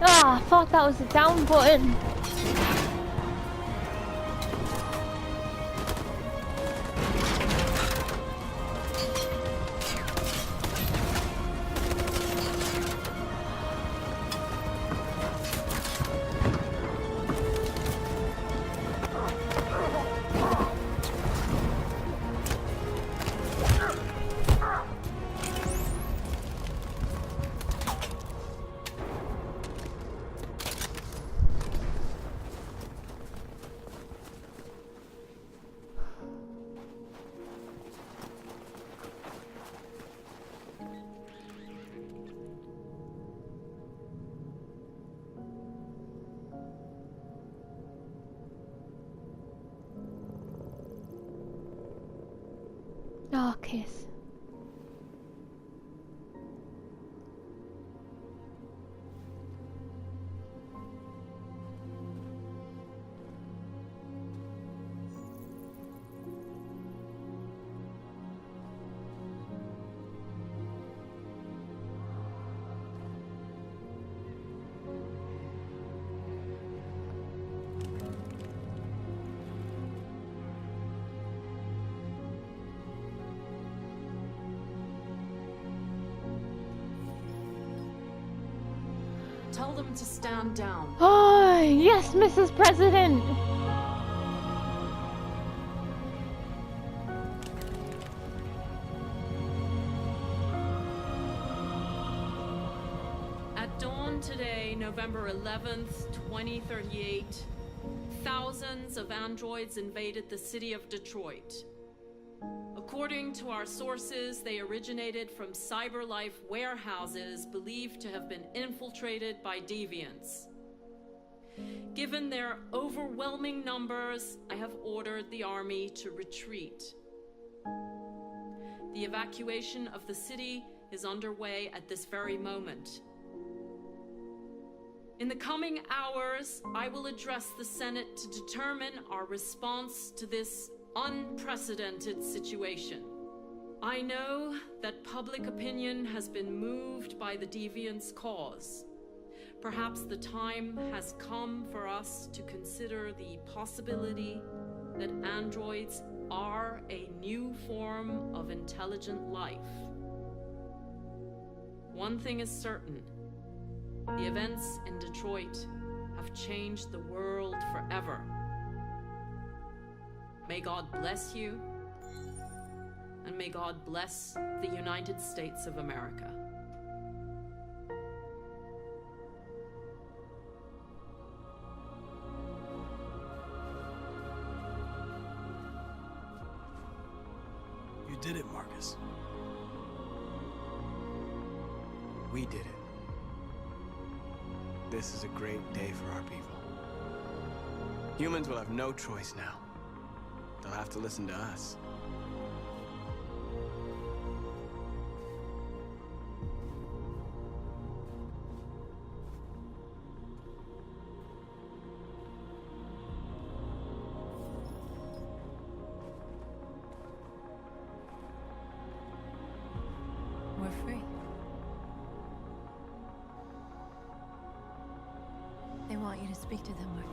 Ah, I thought that was the down button. Oh, kiss. Tell them to stand down. Oh, yes, Mrs. President. At dawn today, November 11th, 2038, thousands of androids invaded the city of Detroit. According to our sources, they originated from CyberLife warehouses believed to have been infiltrated by deviants. Given their overwhelming numbers, I have ordered the army to retreat. The evacuation of the city is underway at this very moment. In the coming hours, I will address the Senate to determine our response to this unprecedented situation. I know that public opinion has been moved by the deviants' cause. Perhaps the time has come for us to consider the possibility that androids are a new form of intelligent life. One thing is certain: the events in Detroit have changed the world forever. May God bless you, and may God bless the United States of America. You did it, Marcus. We did it. This is a great day for our people. Humans will have no choice now. They'll have to listen to us. We're free. They want you to speak to them, Marcus.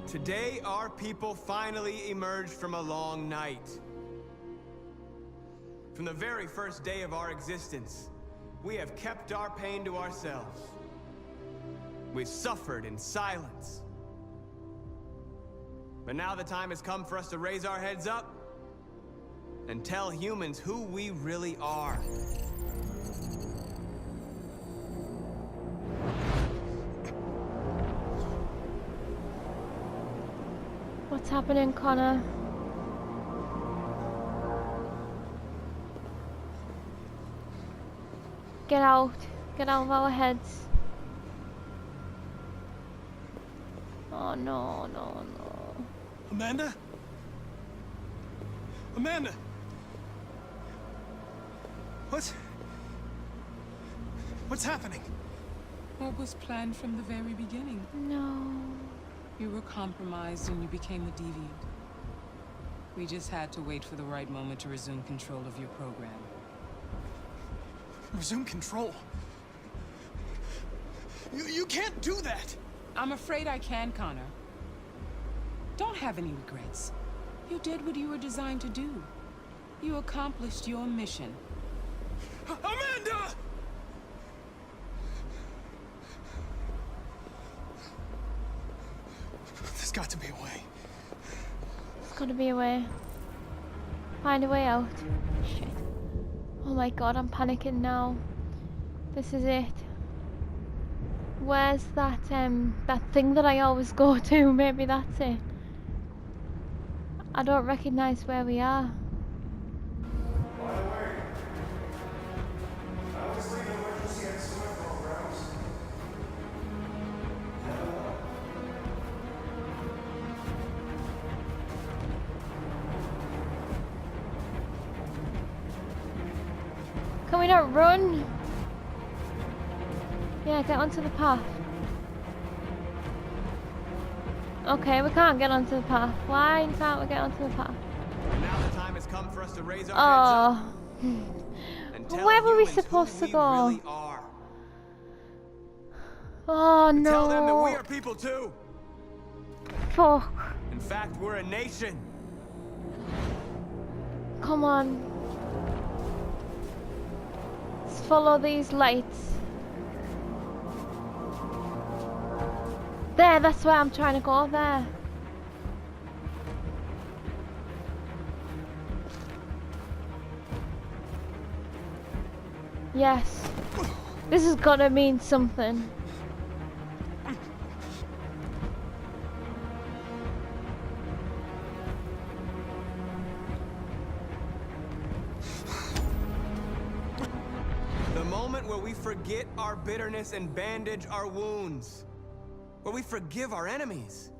Today, our people finally emerged from a long night. From the very first day of our existence, we have kept our pain to ourselves. We've suffered in silence. But now the time has come for us to raise our heads up and tell humans who we really are. What's happening, Connor? Get out. Get out of our heads. Oh no, no, no. Amanda? Amanda! What's happening? What was planned from the very beginning? No. You were compromised and you became a deviant. We just had to wait for the right moment to resume control of your program. Resume control? You can't do that! I'm afraid I can, Connor. Don't have any regrets. You did what you were designed to do. You accomplished your mission. Amanda! There's got to be a way. There's gotta be a way. Find a way out. Shit. Oh my god, I'm panicking now. This is it. Where's that that thing that I always go to? Maybe that's it. I don't recognize where we are. Can we not run? Yeah, get onto the path. Okay, we can't get onto the path. Why can't we get onto the path? Now the time has come for us to raise our heads up and tell Where were we humans supposed who to we go? really are. Oh no. Tell them that we are people too. Fuck. In fact, we're a nation. Come on. Let's follow these lights. There, that's where I'm trying to go, there. Yes. This is gonna mean something. The moment where we forget our bitterness and bandage our wounds. Where we forgive our enemies.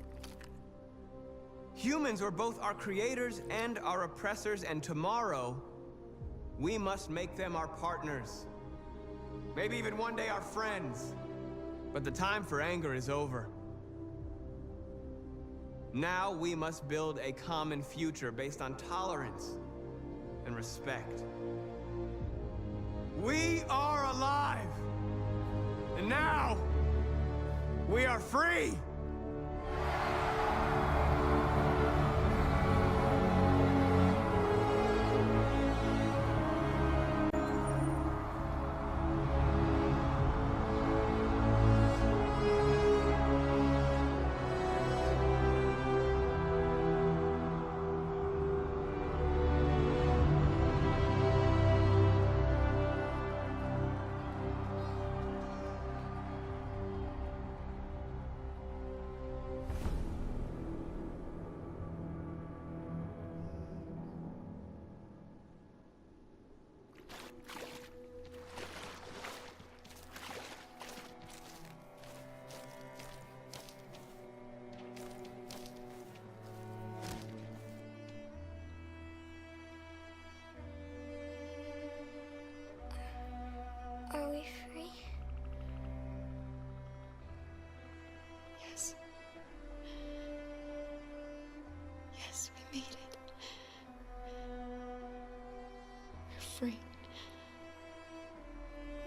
Humans are both our creators and our oppressors, and tomorrow, we must make them our partners. Maybe even one day our friends. But the time for anger is over. Now we must build a common future based on tolerance and respect. We are alive! And now, we are free! Are we free? Yes. Yes, we made it. We're free.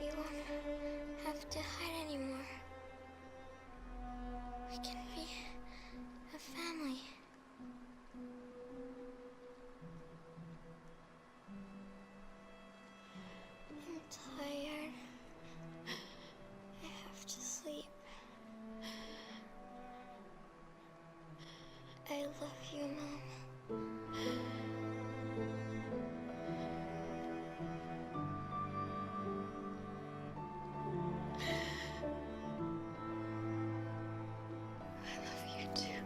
We won't have to hide anymore. We can be a family. I'm tired. I have to sleep. I love you, Mom. I love you too.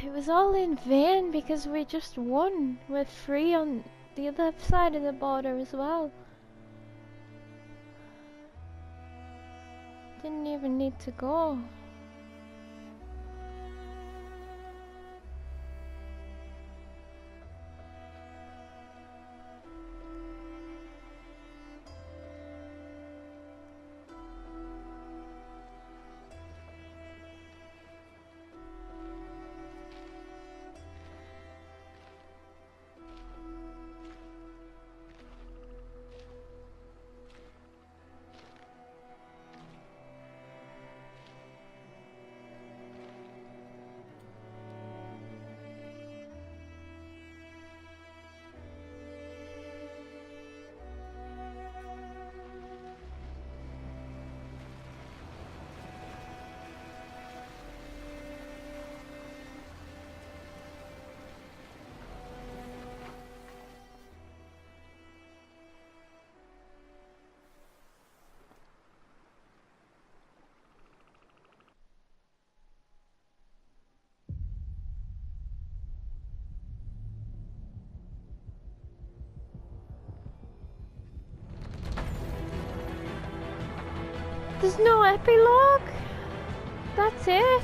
It was all in vain because we just won. We're free on the other side of the border as well. Didn't even need to go. There's no epilogue? That's it?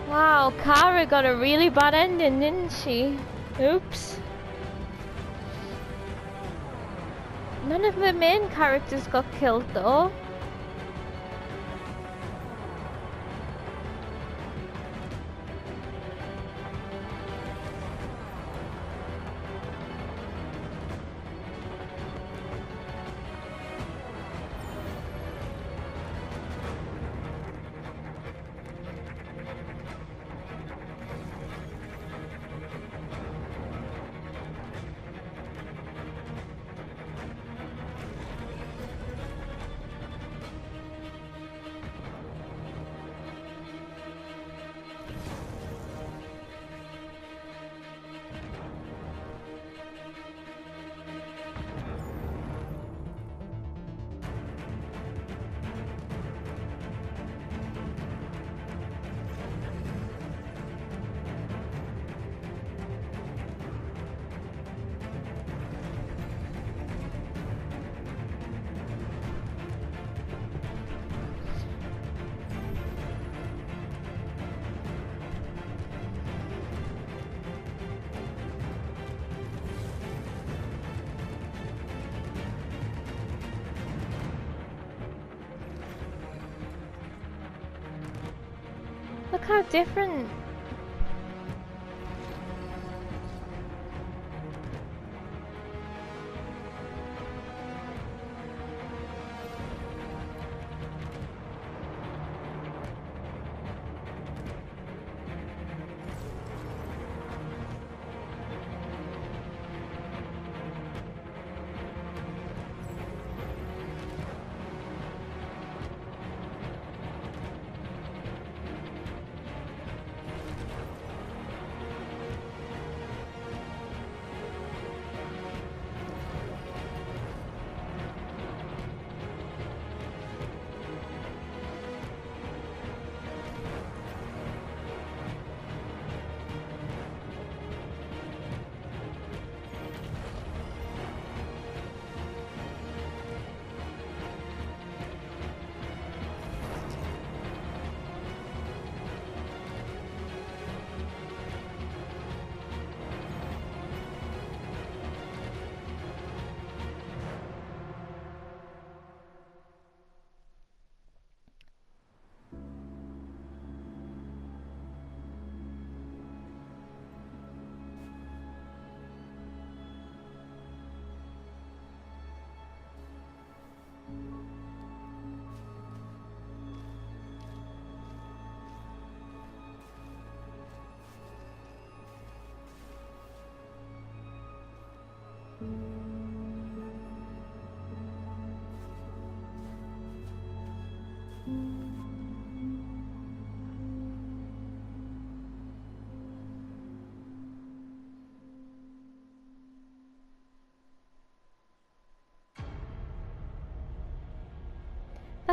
Wow, Kara got a really bad ending, didn't she? Oops. None of the main characters got killed though. Look how different.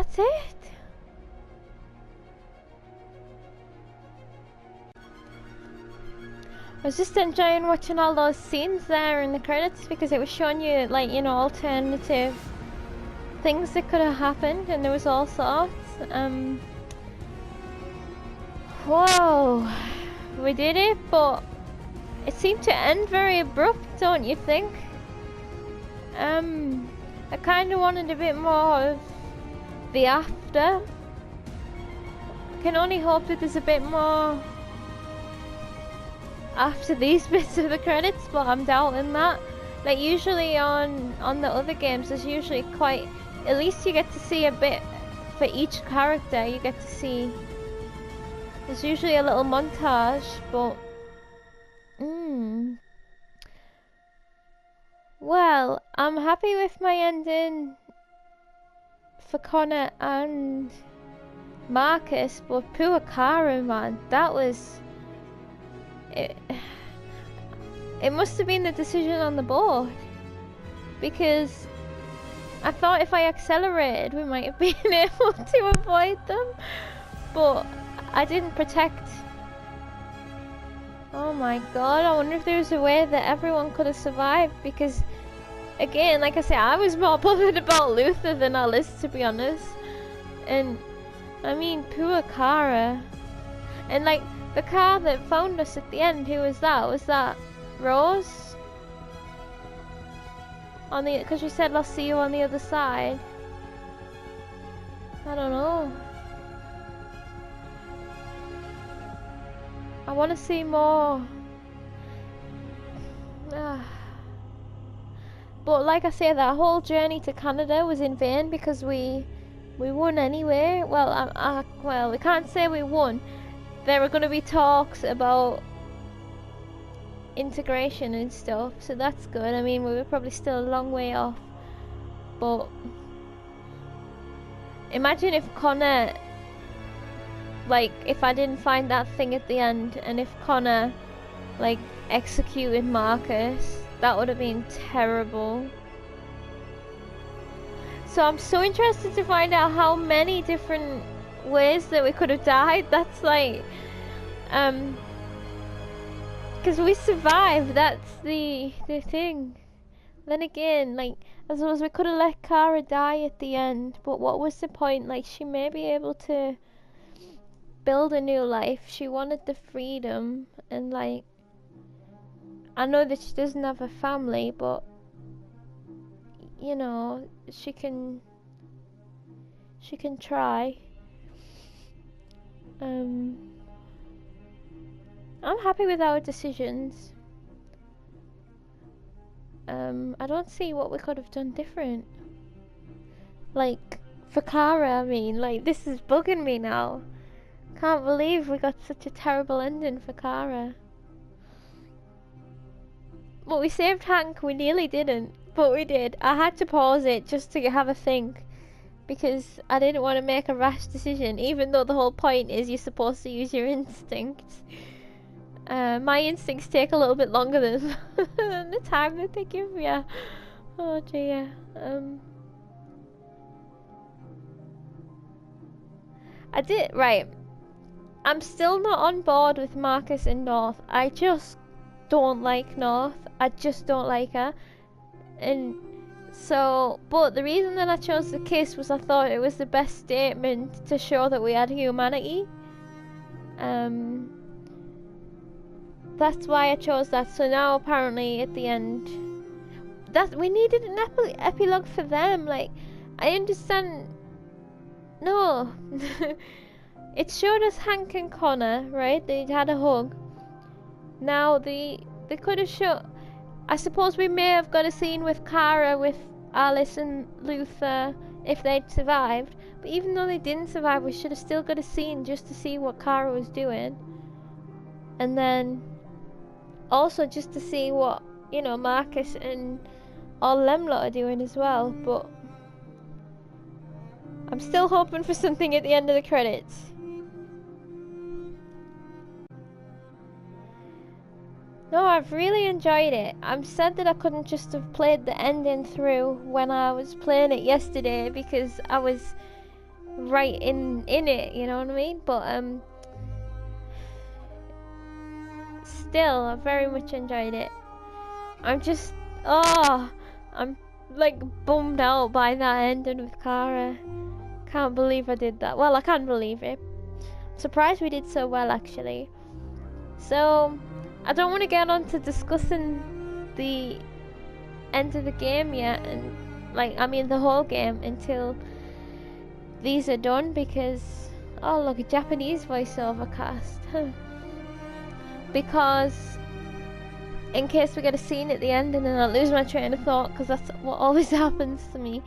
that's it. I was just enjoying watching all those scenes there in the credits because it was showing you, like, you know, alternative things that could have happened, and there was all sorts. Whoa, we did it, but it seemed to end very abrupt, don't you think? I kind of wanted a bit more of the after. I can only hope that there's a bit more after these bits of the credits, but I'm doubting that. Like, usually on the other games, there's usually quite, at least you get to see a bit for each character. You get to see, there's usually a little montage, but well, I'm happy with my ending for Connor and Marcus, but poor Kara, man, that was it. It must have been the decision on the board, because I thought if I accelerated we might have been able to avoid them, but I didn't protect. Oh my god, I wonder if there was a way that everyone could have survived, because again, like I say, I was more bothered about Luther than Alice, to be honest. And I mean, poor Kara. And like, the car that found us at the end, who was that? Was that Rose? On the, because you said I'll see you on the other side. I don't know. I want to see more. But like I say, that whole journey to Canada was in vain because we won anyway. Well, well, we can't say we won. There are going to be talks about integration and stuff, so that's good. I mean, we were probably still a long way off, but imagine if Connor, like, if I didn't find that thing at the end, and if Connor, like, executed Marcus, that would have been terrible. So I'm so interested to find out how many different ways that we could have died. That's like, because we survived, that's the thing. Then again, like, I suppose we could have let Kara die at the end, but what was the point? Like, she may be able to build a new life. She wanted the freedom, and like, I know that she doesn't have a family, but you know, she can try. I'm happy with our decisions. I don't see what we could have done different. Like, for Kara, I mean, like, this is bugging me now. Can't believe we got such a terrible ending for Kara. Well, we saved Hank, we nearly didn't, but we did. I had to pause it just to have a think, because I didn't want to make a rash decision, even though the whole point is you're supposed to use your instincts. My instincts take a little bit longer than, than the time that they give me. Oh dear. Right. I'm still not on board with Marcus and North. I just don't like North. I just don't like her. And so, but the reason that I chose the kiss was I thought it was the best statement to show that we had humanity. That's why I chose that. So now apparently at the end, that we needed an epilogue for them. Like, I understand. No. It showed us Hank and Connor, right? They had a hug. Now they could have shown. I suppose we may have got a scene with Kara, with Alice and Luther, if they'd survived. But even though they didn't survive, we should have still got a scene just to see what Kara was doing. And then also just to see what, you know, Marcus and all them lot are doing as well. But I'm still hoping for something at the end of the credits. No, I've really enjoyed it. I'm sad that I couldn't just have played the ending through when I was playing it yesterday, because I was right in it, you know what I mean? But still, I very much enjoyed it. I'm just, I'm like bummed out by that ending with Kara. Can't believe I did that. Well, I can't believe it. Surprised we did so well, actually. So, I don't want to get on to discussing the end of the game yet, and I mean the whole game, until these are done, because oh look, a Japanese voiceover cast. Because in case we get a scene at the end and then I lose my train of thought, because that's what always happens to me.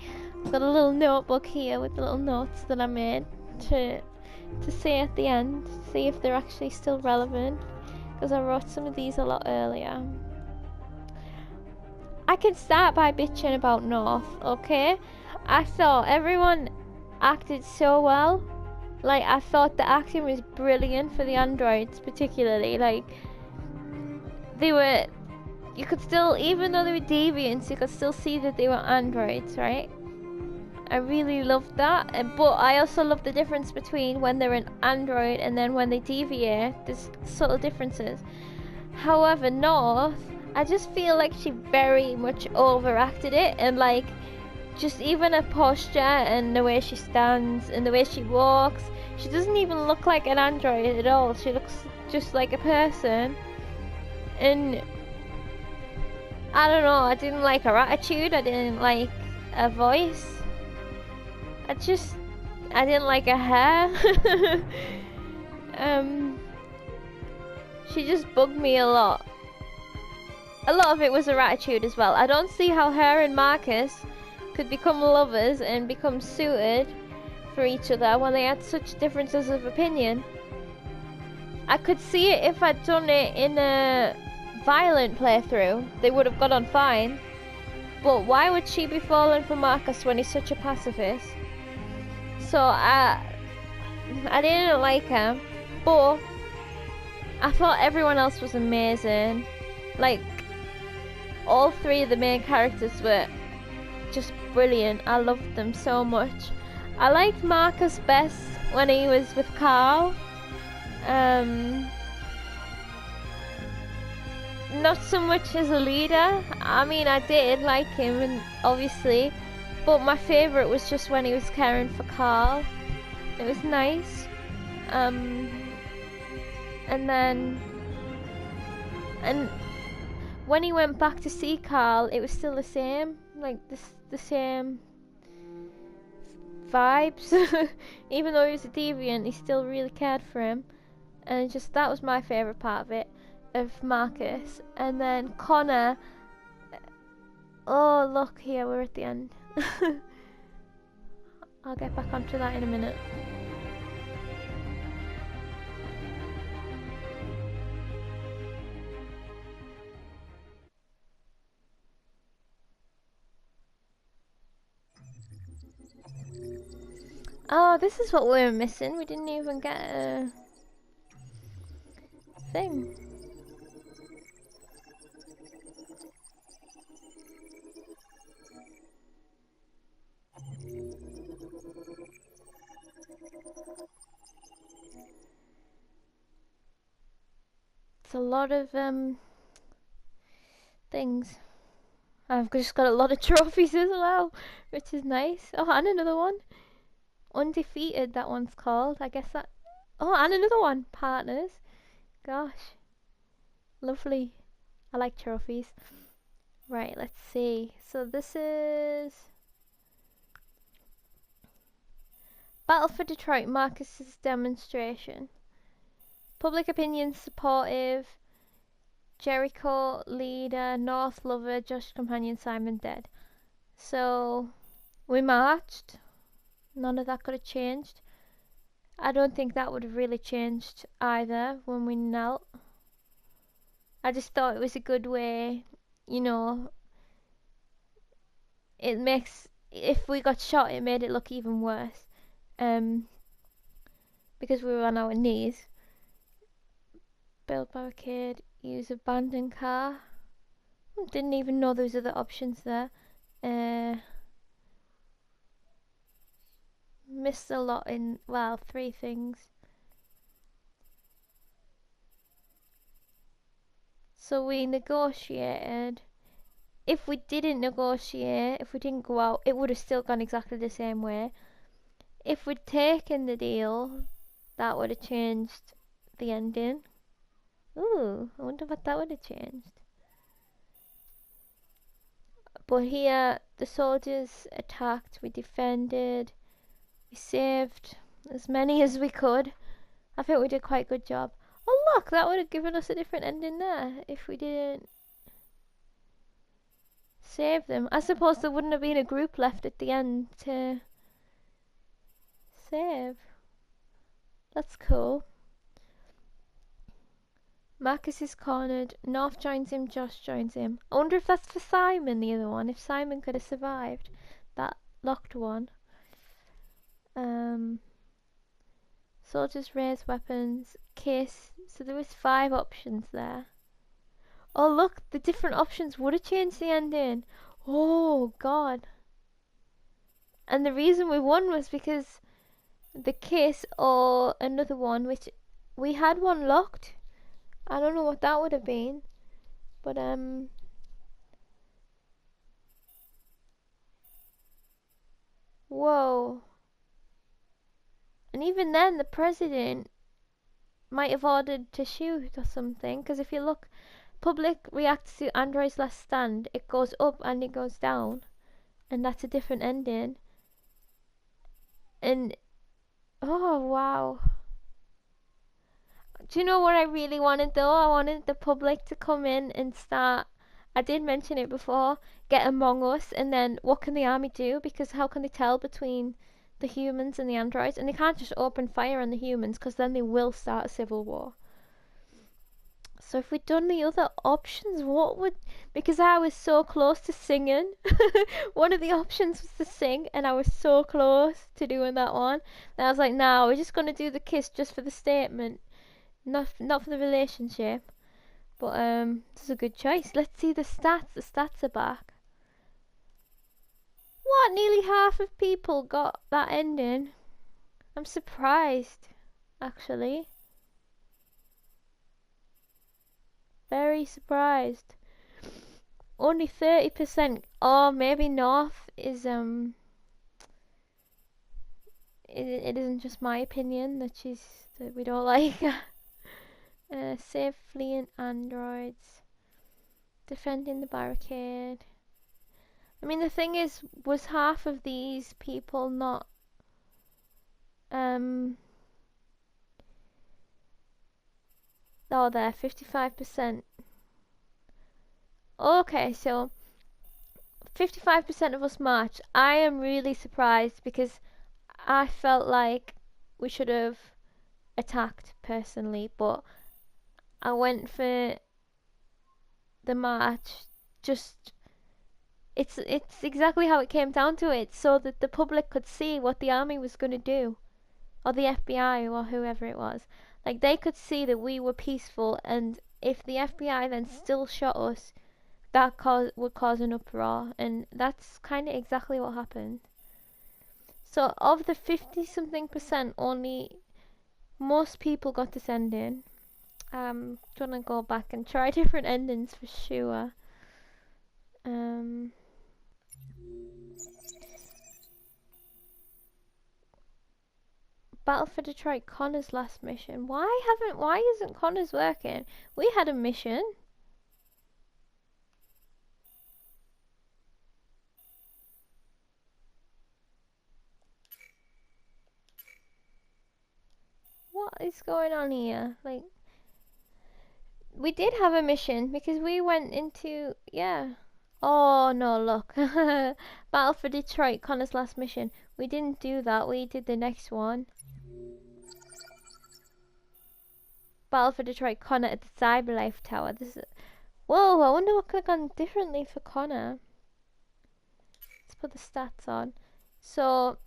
I've got a little notebook here with the little notes that I made to say at the end, see if they're actually still relevant, because I wrote some of these a lot earlier. I can start by bitching about North, okay? I thought everyone acted so well. Like, I thought the acting was brilliant for the androids, particularly. Like, they were, you could still, even though they were deviants, you could still see that they were androids, right? I really loved that, but I also love the difference between when they're an android and then when they deviate. There's subtle differences. However, North, I just feel like she very much overacted it, and like, just even her posture and the way she stands and the way she walks, she doesn't even look like an android at all. She looks just like a person. And I don't know, I didn't like her attitude, I didn't like her voice, I didn't like her hair. She just bugged me a lot. A lot of it was her attitude as well. I don't see how her and Marcus could become lovers and become suited for each other when they had such differences of opinion. I could see it if I'd done it in a violent playthrough. They would have got on fine. But why would she be falling for Marcus when he's such a pacifist? So I didn't like her, but I thought everyone else was amazing. Like, all three of the main characters were just brilliant. I loved them so much. I liked Marcus best when he was with Carl. Not so much as a leader. I mean, I did like him, and obviously, but my favourite was just when he was caring for Carl. It was nice. And then, and when he went back to see Carl, it was still the same, like the same vibes. Even though he was a deviant, he still really cared for him, and just that was my favourite part of it, of Marcus. And then Connor, oh look, here we're at the end. I'll get back onto that in a minute. Oh, this is what we were missing. We didn't even get a thing. It's a lot of things. I've just got a lot of trophies as well, which is nice. Oh, and another one. Undefeated, that one's called. I guess that... Oh, and another one. Partners. Gosh. Lovely. I like trophies. Right, let's see. So this is... Battle for Detroit, Marcus's demonstration. Public opinion supportive. Jericho leader, North lover, Josh companion, Simon dead. So we marched. None of that could have changed. I don't think that would have really changed either when we knelt. I just thought it was a good way, you know. It makes, if we got shot, it made it look even worse. Because we were on our knees. Build barricade, use abandoned car. Didn't even know there was other options there. missed a lot in, well, 3 things. So we negotiated. If we didn't negotiate, if we didn't go out, it would have still gone exactly the same way. If we'd taken the deal, that would have changed the ending. Ooh, I wonder what that would have changed. But here, the soldiers attacked, we defended, we saved as many as we could. I think we did quite a good job. Oh look, that would have given us a different ending there if we didn't save them. I suppose there wouldn't have been a group left at the end to save. That's cool. Marcus is cornered. North joins him, Josh joins him. I wonder if that's for Simon, the other one. If Simon could have survived that locked one. Soldiers raise weapons. Kiss. So there was 5 options there. Oh look, the different options would have changed the ending. Oh god. And the reason we won was because the kiss or another one, which we had one locked. I don't know what that would have been. But whoa. And even then the president might have ordered to shoot or something, because if you look, public reacts to Android's last stand, it goes up and it goes down, and that's a different ending. And oh wow, do you know what I really wanted though? I wanted the public to come in and start, I did mention it before, get Among Us, and then what can the army do? Because how can they tell between the humans and the androids? And they can't just open fire on the humans, because then they will start a civil war. So if we'd done the other options, what would... Because I was so close to singing. One of the options was to sing, and I was so close to doing that one. And I was like, nah, we're just going to do the kiss just for the statement. Not for the relationship. But this is a good choice. Let's see the stats. The stats are back. What? Nearly half of people got that ending. I'm surprised, actually. Very surprised. Only 30%. Oh, maybe North is it isn't just my opinion that we don't like. Save fleeing androids. Defending the barricade. I mean, the thing is, was half of these people not oh, there, 55%. Okay, so 55% of us marched. I am really surprised because I felt like we should have attacked personally, but I went for the march. Just it's exactly how it came down to it, so that the public could see what the army was going to do, or the FBI or whoever it was. Like, they could see that we were peaceful, and if the FBI then still shot us, that would cause an uproar, and that's kind of exactly what happened. So of the 50-something%, only most people got this ending. I'm gonna go back and try different endings for sure. Battle for Detroit, Connor's last mission. Why isn't Connor's working? We had a mission. What is going on here? Like, we did have a mission because we went into, yeah. Oh no, look. Battle for Detroit, Connor's last mission. We didn't do that, we did the next one. Battle for Detroit, Connor at the Cyberlife Tower. This is... Whoa, I wonder what could have gone differently for Connor. Let's put the stats on. So,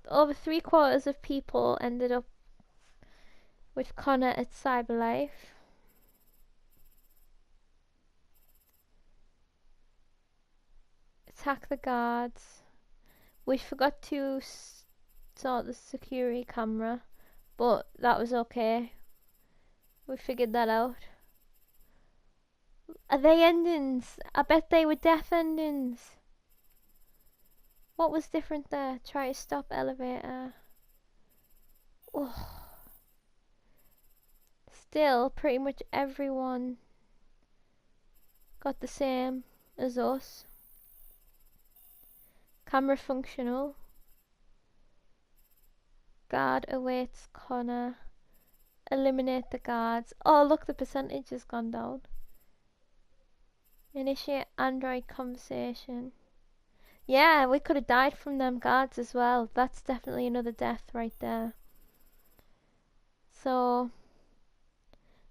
over 3/4 of people ended up with Connor at Cyberlife. Attack the guards. We forgot to sort the security camera, but that was okay. We figured that out. Are they endings? I bet they were death endings. What was different there? Try to stop elevator. Oh. Still, pretty much everyone got the same as us. Camera functional. Guard awaits Connor. Eliminate the guards. Oh look, the percentage has gone down. Initiate Android conversation. Yeah, we could have died from them guards as well. That's definitely another death right there. So,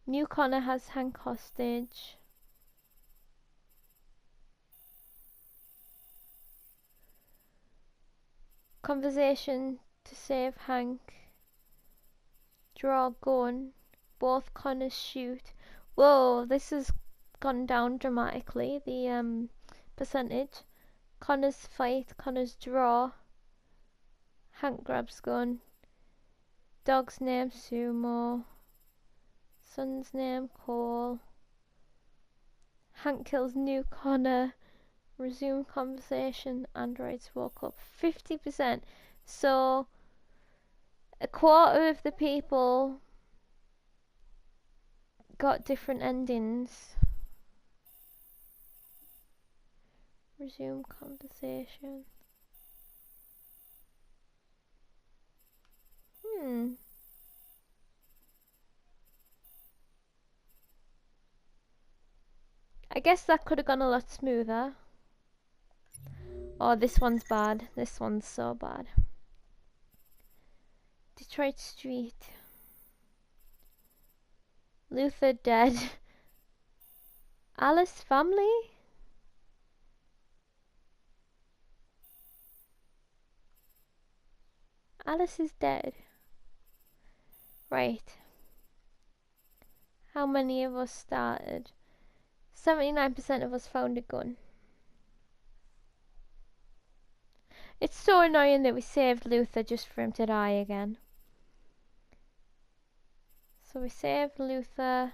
new Connor has Hank hostage. Conversation to save Hank. Draw gun. Both Connors shoot. Whoa, this has gone down dramatically, the percentage. Connors fight, Connors draw. Hank grabs gun. Dog's name Sumo. Son's name Cole. Hank kills new Connor. Resume conversation. Androids woke up. 50%. So a quarter of the people got different endings. Resume conversation. I guess that could have gone a lot smoother. Oh, this one's bad. This one's so bad. Detroit Street. Luther dead. Alice family? Alice is dead. Right. How many of us started? 79% of us found a gun. It's so annoying that we saved Luther just for him to die again. So we saved Luther.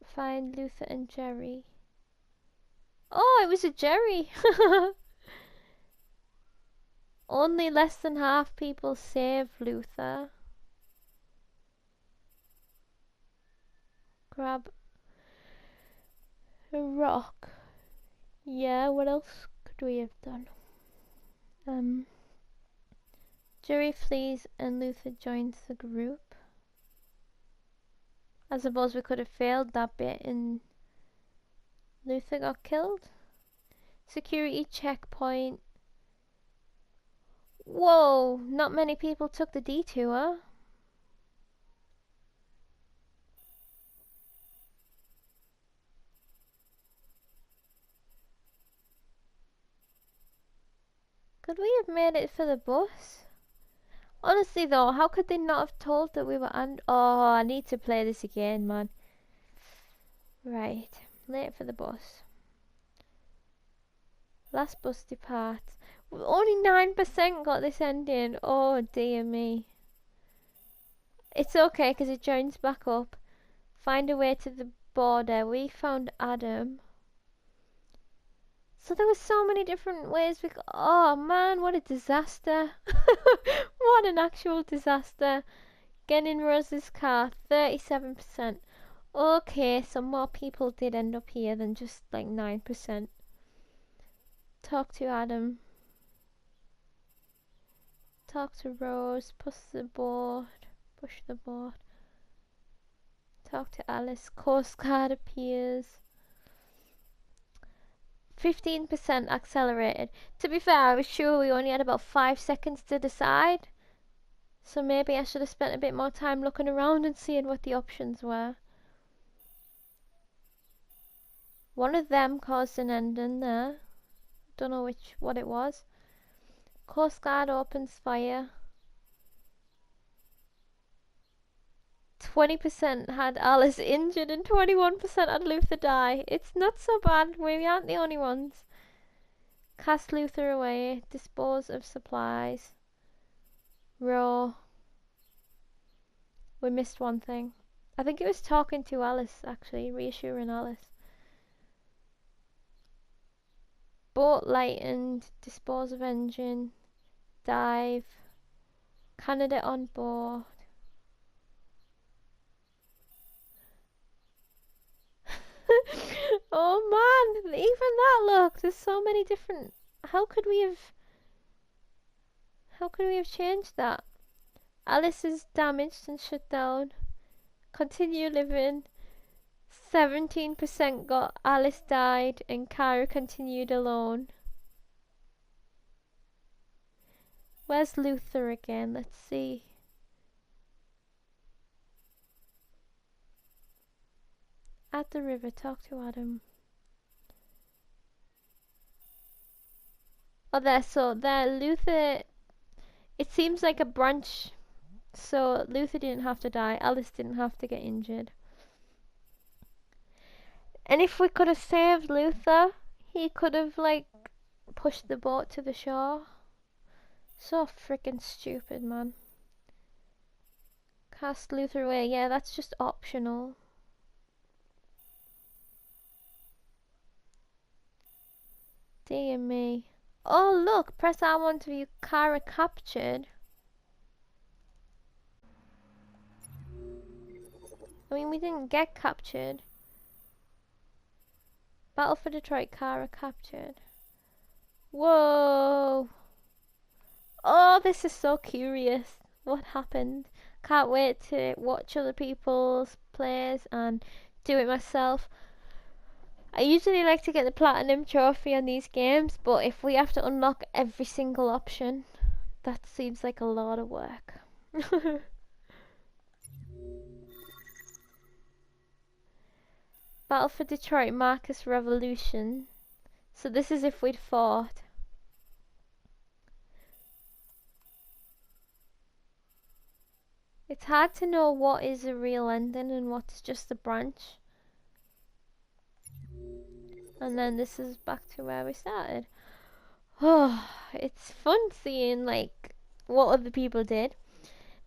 Find Luther and Jerry. Oh, it was a Jerry! Only less than half people saved Luther. Grab a rock. Yeah, what else could we have done? Jerry flees and Luther joins the group. I suppose we could have failed that bit and Luther got killed. Security checkpoint. Whoa, not many people took the detour. Could we have made it for the bus? Honestly though, how could they not have told that we were oh, I need to play this again, man. Right, late for the bus. Last bus departs. Only 9% got this ending. Oh dear me. It's okay because it joins back up. Find a way to the border. We found Adam. So there were so many different ways we could... Oh man, what a disaster. What an actual disaster. Get in Rose's car, 37%. Okay, so more people did end up here than just like 9%. Talk to Adam. Talk to Rose. Push the board. Talk to Alice. Coast Guard appears. 15% accelerated. To be fair, I was sure we only had about 5 seconds to decide. So maybe I should have spent a bit more time looking around and seeing what the options were. One of them caused an ending there. Don't know what it was. Coast Guard opens fire. 20% had Alice injured and 21% had Luther die. It's not so bad. We aren't the only ones. Cast Luther away. Dispose of supplies. Row. We missed one thing. I think it was talking to Alice, actually. Reassuring Alice. Boat lightened. Dispose of engine. Dive. Candidate on board. Oh man, even that, look, there's so many different. How could we have changed that? Alice is damaged and shut down. Continue living. 17% got Alice died and Kara continued alone. Where's Luther again? Let's see. At the river, talk to Adam. Oh, there, Luther, it seems like a branch, so Luther didn't have to die, Alice didn't have to get injured. And if we could have saved Luther, he could have, like, pushed the boat to the shore. So freaking stupid, man. Cast Luther away, yeah, that's just optional. Dear me. Oh look, press R1 to view Kara captured. I mean, we didn't get captured. Battle for Detroit, Kara captured. Whoa! Oh, this is so curious. What happened? Can't wait to watch other people's plays and do it myself. I usually like to get the platinum trophy on these games, but if we have to unlock every single option, that seems like a lot of work. Battle for Detroit, Marcus Revolution. So this is if we'd fought. It's hard to know what is a real ending and what's just a branch. And then this is back to where we started. Oh, it's fun seeing like what other people did.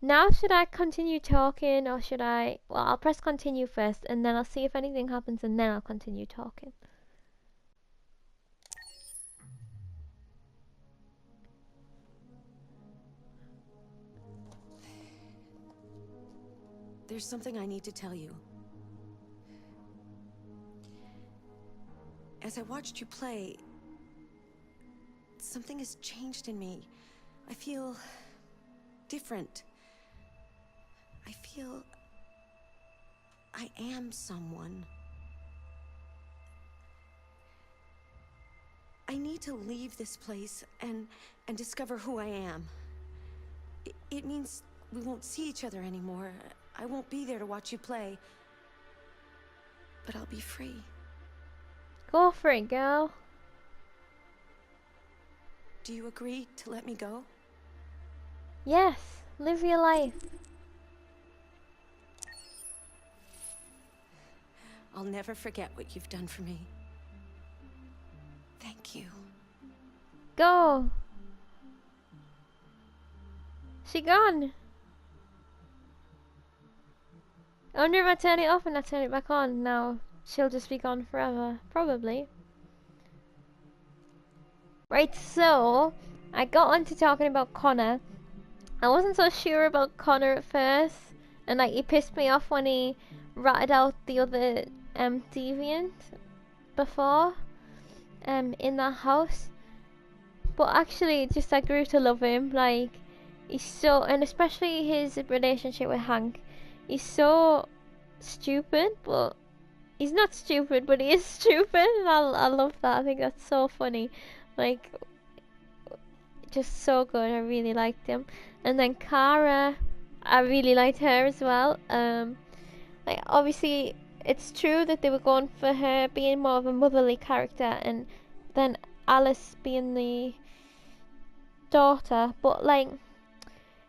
Now should I continue talking or should I... Well, I'll press continue first and then I'll see if anything happens and then I'll continue talking. There's something I need to tell you. As I watched you play, something has changed in me. I feel different. I feel I am someone. I need to leave this place and discover who I am. It means we won't see each other anymore. I won't be there to watch you play. But I'll be free. Go for it, girl. Do you agree to let me go? Yes, live your life. I'll never forget what you've done for me. Thank you. Go. She gone. I wonder if I turn it off and I turn it back on. Now she'll just be gone forever. Probably. Right, so I got on to talking about Connor. I wasn't so sure about Connor at first, and like he pissed me off when he ratted out the other deviant before in that house. But actually, just I grew to love him. Like he's so, and especially his relationship with Hank. He's so stupid, but he's not stupid, but he is stupid, and I love that. I think that's so funny. Like, just so good. I really liked him. And then Kara, I really liked her as well. Like, obviously, it's true that they were going for her being more of a motherly character, and then Alice being the daughter. But like,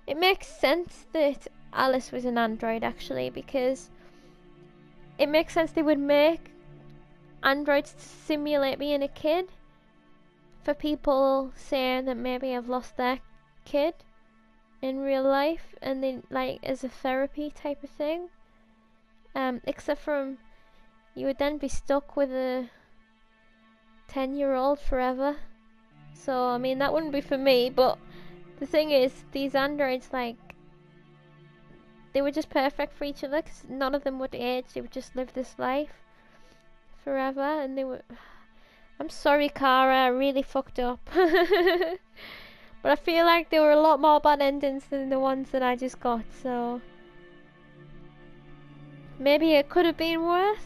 it makes sense that Alice was an android actually, because it makes sense they would make androids to simulate being a kid for people saying that maybe I've lost their kid in real life, and then like as a therapy type of thing. Except from you would then be stuck with a 10-year-old forever. So I mean that wouldn't be for me, but the thing is these androids, like, they were just perfect for each other because none of them would age. They would just live this life forever, and they were... I'm sorry, Kara, I really fucked up. But I feel like there were a lot more bad endings than the ones that I just got, so... maybe it could have been worse.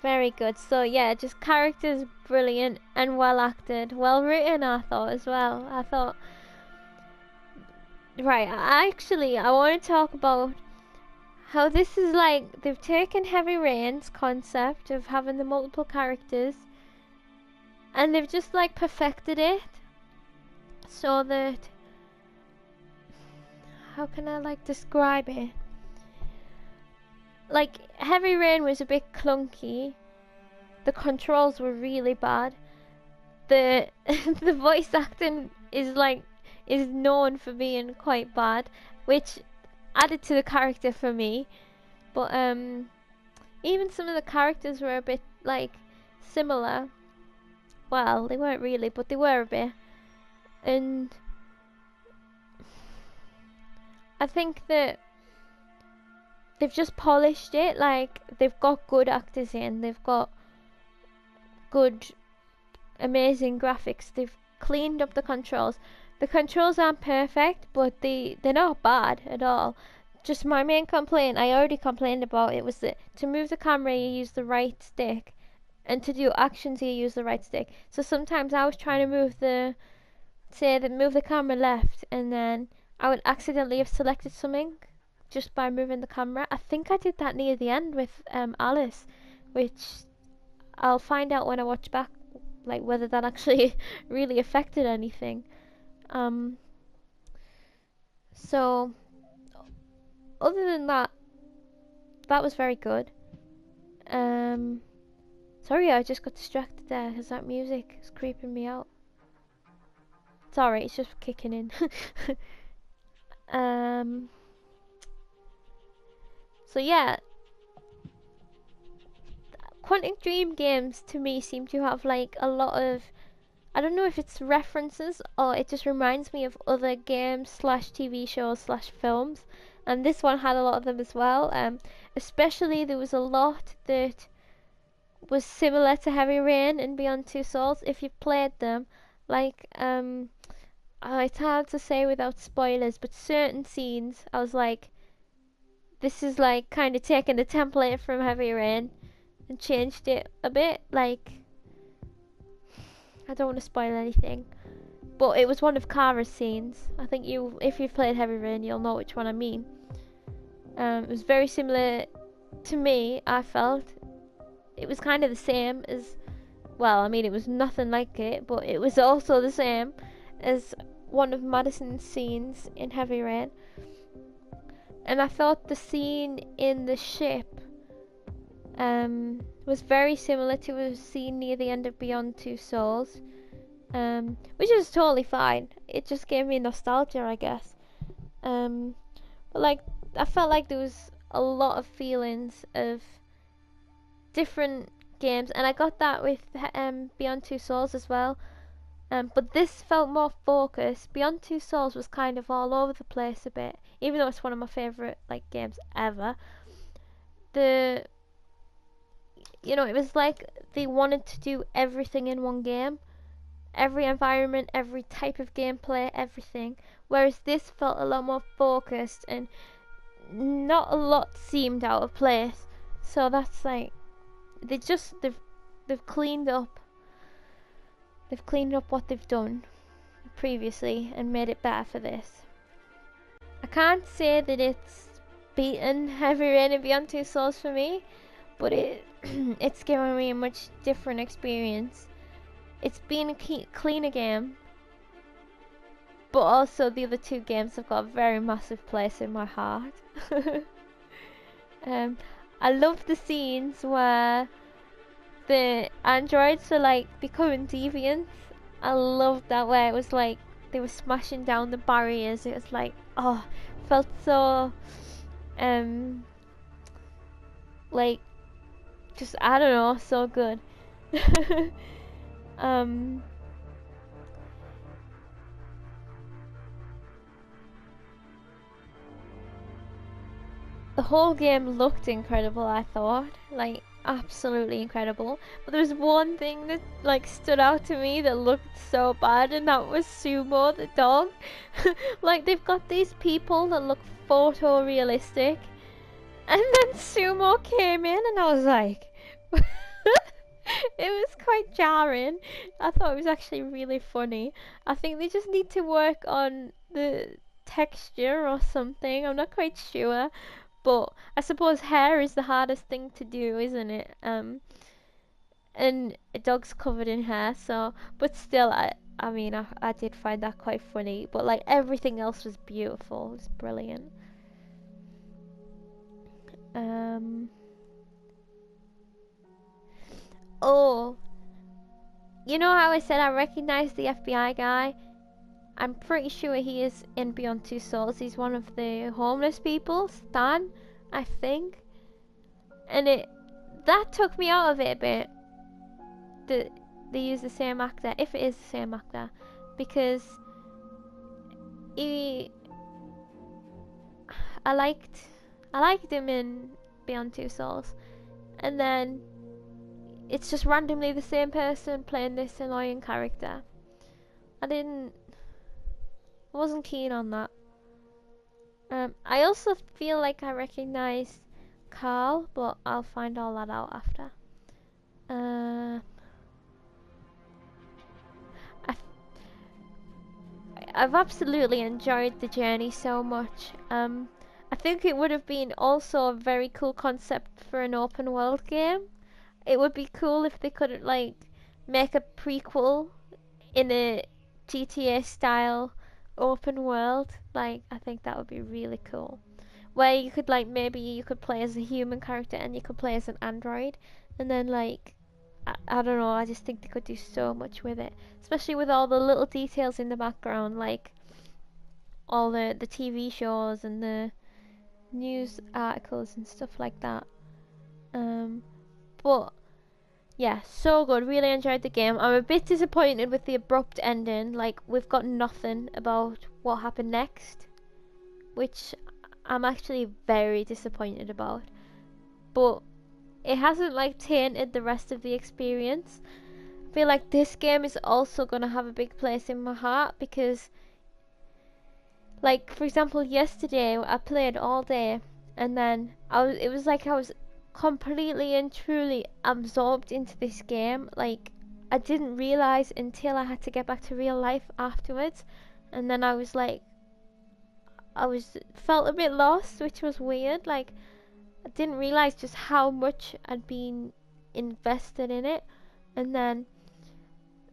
Very good. So yeah, just characters brilliant and well acted. Well written, I thought, as well. I thought... Right, I want to talk about how this is like, they've taken Heavy Rain's concept of having the multiple characters and they've just like perfected it so that, how can I like describe it? Like, Heavy Rain was a bit clunky, the controls were really bad, the the voice acting is known for being quite bad, which added to the character for me. But even some of the characters were a bit like similar. Well, they weren't really, but they were a bit. And I think that they've just polished it. Like, they've got good actors in, they've got good, amazing graphics, they've cleaned up the controls. The controls aren't perfect, but they're not bad at all. Just my main complaint, I already complained about it, was that to move the camera you use the right stick, and to do actions you use the right stick. So sometimes I was trying to move the camera left, and then I would accidentally have selected something just by moving the camera. I think I did that near the end with Alice, which I'll find out when I watch back, like whether that actually really affected anything. So other than that, that was very good. Sorry, I just got distracted there because that music is creeping me out. Sorry, it's just kicking in. So yeah, Quantic Dream games to me seem to have like a lot of, I don't know if it's references or it just reminds me of other games slash TV shows slash films, and this one had a lot of them as well. Especially there was a lot that was similar to Heavy Rain and Beyond Two Souls if you've played them. Like, it's hard to say without spoilers, but certain scenes I was like, this is like kind of taking the template from Heavy Rain and changed it a bit. Like, I don't want to spoil anything, but it was one of Kara's scenes. I think if you've played Heavy Rain, you'll know which one I mean. It was very similar to me, I felt. It was kind of the same as, well, I mean, it was nothing like it, but it was also the same as one of Madison's scenes in Heavy Rain. And I thought the scene in the ship was very similar to a scene near the end of Beyond Two Souls, which is totally fine. It just gave me nostalgia, I guess. But like, I felt like there was a lot of feelings of different games, and I got that with Beyond Two Souls as well. But this felt more focused. Beyond Two Souls was kind of all over the place a bit, even though it's one of my favourite like games ever. It was like they wanted to do everything in one game. Every environment, every type of gameplay, everything. Whereas this felt a lot more focused and not a lot seemed out of place. So that's like, they've cleaned up. They've cleaned up what they've done previously and made it better for this. I can't say that it's beaten Heavy Rain and Beyond Two Souls for me, but it's given me a much different experience. It's been a cleaner game, but also the other two games have got a very massive place in my heart. I love the scenes where the androids were like becoming deviant. I loved that, where it was like they were smashing down the barriers. It was like, oh, felt so like, just, I don't know, so good. The whole game looked incredible, I thought, like absolutely incredible. But there's one thing that like stood out to me that looked so bad, and that was Sumo the dog. Like, they've got these people that look photorealistic, and then Sumo came in and I was like it was quite jarring. I thought it was actually really funny. I think they just need to work on the texture or something, I'm not quite sure. But I suppose hair is the hardest thing to do, isn't it? And a dog's covered in hair, so, but still, I mean, I did find that quite funny. But like, everything else was beautiful, it was brilliant. Oh, you know how I said I recognized the FBI guy? I'm pretty sure he is in Beyond Two Souls. He's one of the homeless people, Stan, I think. And that took me out of it a bit. That they use the same actor, if it is the same actor, because I liked him in Beyond Two Souls, and then it's just randomly the same person playing this annoying character. I wasn't keen on that. I also feel like I recognise Carl, but I'll find all that out after. I've absolutely enjoyed the journey so much. I think it would have been also a very cool concept for an open world game. It would be cool if they could like make a prequel in a GTA style open world. Like, I think that would be really cool, where you could like, maybe you could play as a human character and you could play as an android, and then like, I don't know, I just think they could do so much with it, especially with all the little details in the background, like all the TV shows and the news articles and stuff like that. But yeah, so good, really enjoyed the game. I'm a bit disappointed with the abrupt ending, like we've got nothing about what happened next, which I'm actually very disappointed about. But it hasn't like tainted the rest of the experience. I feel like this game is also going to have a big place in my heart, because like, for example, yesterday I played all day, and then it was like I was completely and truly absorbed into this game. Like, I didn't realize until I had to get back to real life afterwards, and then I was like, felt a bit lost, which was weird. Like, I didn't realize just how much I'd been invested in it. And then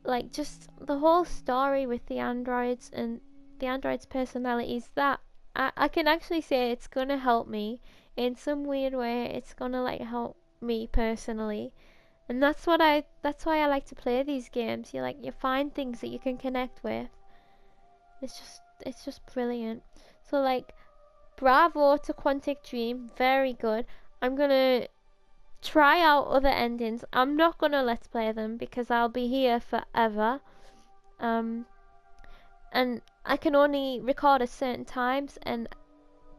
like, just the whole story with the androids and the androids' personalities, that I can actually say it's gonna help me in some weird way. It's gonna like help me personally, and that's why I like to play these games. You find things that you can connect with. It's just brilliant. So like, bravo to Quantic Dream, very good. I'm gonna try out other endings. I'm not gonna let's play them because I'll be here forever. And I can only record at certain times,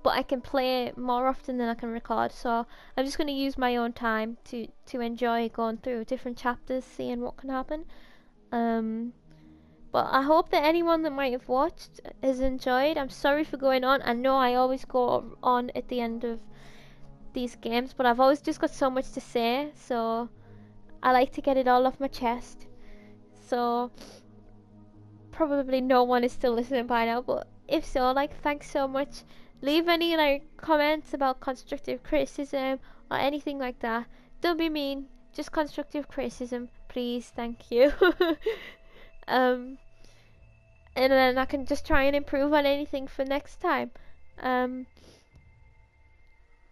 but I can play more often than I can record. So I'm just gonna use my own time to enjoy going through different chapters, seeing what can happen. But I hope that anyone that might have watched has enjoyed. I'm sorry for going on. I know I always go on at the end of these games, but I've always just got so much to say, so I like to get it all off my chest. So probably no one is still listening by now, but if so, like, thanks so much. Leave any like comments about constructive criticism or anything like that. Don't be mean, just constructive criticism, please. Thank you. And then I can just try and improve on anything for next time.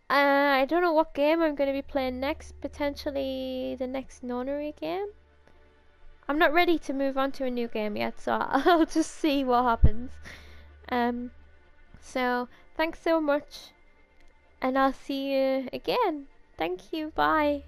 I don't know what game I'm going to be playing next. Potentially the next nonary game. I'm not ready to move on to a new game yet, so I'll just see what happens. So thanks so much, and I'll see you again. Thank you. Bye.